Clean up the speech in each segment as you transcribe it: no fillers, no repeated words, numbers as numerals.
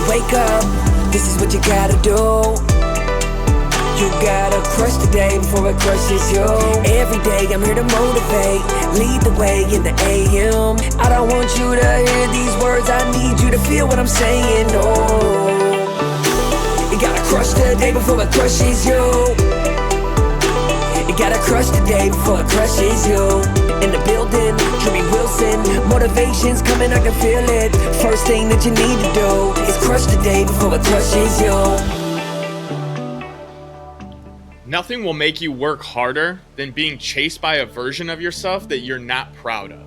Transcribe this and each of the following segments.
wake up, this is what you gotta do. You gotta crush the day before it crushes you. Every day I'm here to motivate, lead the way in the AM. I don't want you to hear these words, I need you to feel what I'm saying. Oh, you gotta crush the day before it crushes you. You gotta crush the day before it crushes you. In the building, Drewbie Wilson, motivation's coming, I can feel it. First thing that you need to do is crush the day before it crushes you. Nothing will make you work harder than being chased by a version of yourself that you're not proud of.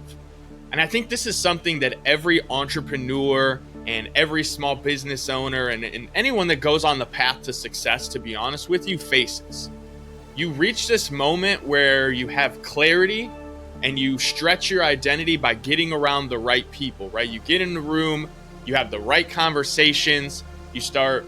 And I think this is something that every entrepreneur and every small business owner and anyone that goes on the path to success, to be honest with you, faces. You reach this moment where you have clarity and you stretch your identity by getting around the right people, right? You get in the room, you have the right conversations, you start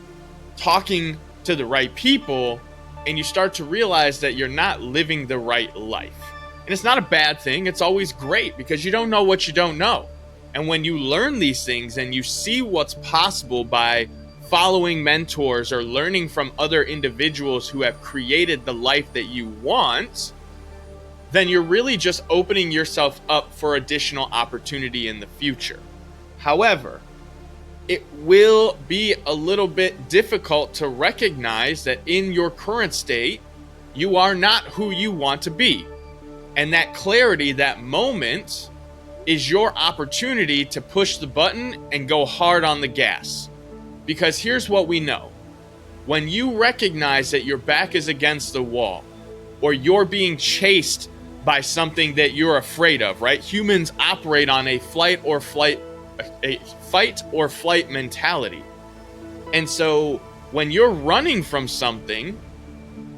talking to the right people, and you start to realize that you're not living the right life. And it's not a bad thing. It's always great because you don't know what you don't know. And when you learn these things and you see what's possible by following mentors or learning from other individuals who have created the life that you want, then you're really just opening yourself up for additional opportunity in the future. However, it will be a little bit difficult to recognize that in your current state, you are not who you want to be. And that clarity, that moment, is your opportunity to push the button and go hard on the gas. Because here's what we know. When you recognize that your back is against the wall, or you're being chased by something that you're afraid of, right? Humans operate on a fight or flight mentality. And so when you're running from something,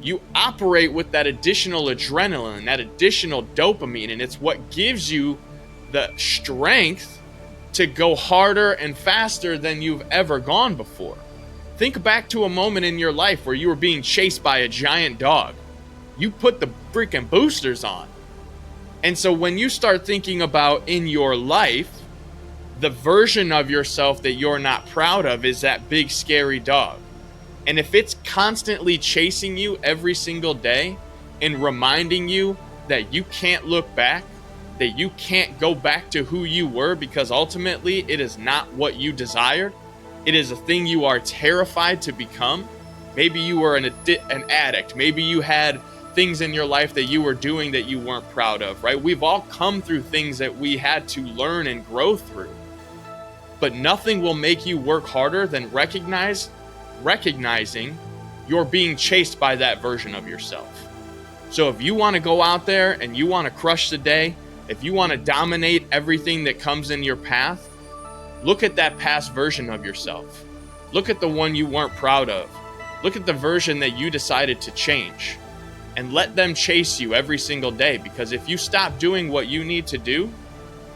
you operate with that additional adrenaline, that additional dopamine, and it's what gives you the strength to go harder and faster than you've ever gone before. Think back to a moment in your life where you were being chased by a giant dog. You put the freaking boosters on. And so when you start thinking about in your life, the version of yourself that you're not proud of is that big scary dog. And if it's constantly chasing you every single day and reminding you that you can't look back, that you can't go back to who you were because ultimately it is not what you desired, it is a thing you are terrified to become. Maybe you were an addict, maybe you had things in your life that you were doing that you weren't proud of, right? We've all come through things that we had to learn and grow through. But nothing will make you work harder than recognizing you're being chased by that version of yourself. So if you want to go out there and you want to crush the day, if you want to dominate everything that comes in your path, look at that past version of yourself. Look at the one you weren't proud of. Look at the version that you decided to change. And let them chase you every single day, because if you stop doing what you need to do,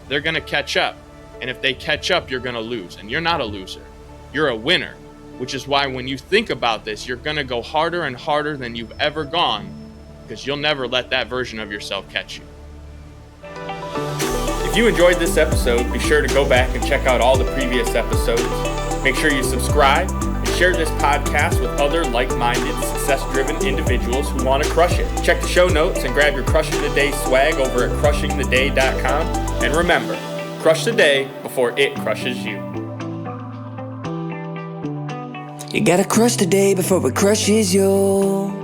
they're going to catch up. And if they catch up, you're going to lose. And you're not a loser. You're a winner, which is why when you think about this, you're going to go harder and harder than you've ever gone, because you'll never let that version of yourself catch you. If you enjoyed this episode, be sure to go back and check out all the previous episodes. Make sure you subscribe and share this podcast with other like-minded, success-driven individuals who want to crush it. Check the show notes and grab your Crushing the Day swag over at crushingtheday.com. And remember, crush the day before it crushes you. You gotta crush the day before it crushes you.